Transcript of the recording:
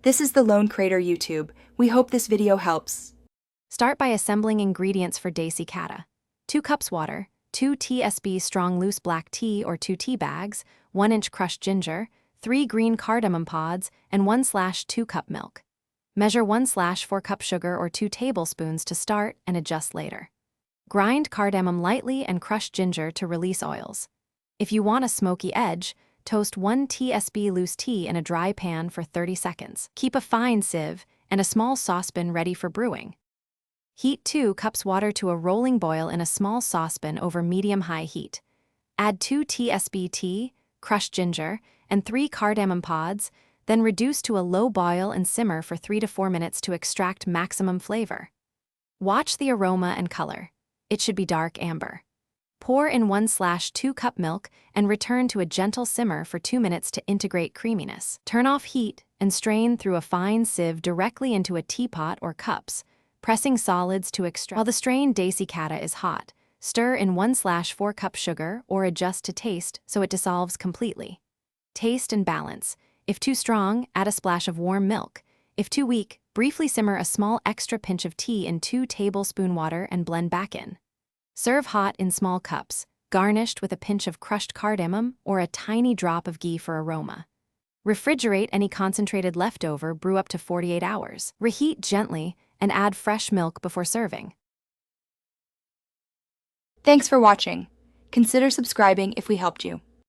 This is the Lone Crater YouTube. We hope this video helps. Start by assembling ingredients for Desi Katta. 2 cups water, 2 tsb strong loose black tea or 2 tea bags, 1-inch crushed ginger, 3 green cardamom pods, and 1/2 cup milk. Measure 1/4 cup sugar or 2 tablespoons to start and adjust later. Grind cardamom lightly and crush ginger to release oils. If you want a smoky edge, toast 1 tsb loose tea in a dry pan for 30 seconds. Keep a fine sieve and a small saucepan ready for brewing. Heat 2 cups water to a rolling boil in a small saucepan over medium-high heat. Add 2 tsb tea, crushed ginger, and 3 cardamom pods, then reduce to a low boil and simmer for 3 to 4 minutes to extract maximum flavor. Watch the aroma and color. It should be dark amber. Pour in 1/2 cup milk and return to a gentle simmer for 2 minutes to integrate creaminess. Turn off heat and strain through a fine sieve directly into a teapot or cups, pressing solids to extract. While the strained Desi Katta is hot, stir in 1/4 cup sugar or adjust to taste so it dissolves completely. Taste and balance. If too strong, add a splash of warm milk. If too weak, briefly simmer a small extra pinch of tea in 2 tablespoon water and blend back in. Serve hot in small cups, garnished with a pinch of crushed cardamom or a tiny drop of ghee for aroma. Refrigerate any concentrated leftover brew up to 48 hours. Reheat gently and add fresh milk before serving. Thanks for watching. Consider subscribing if we helped you.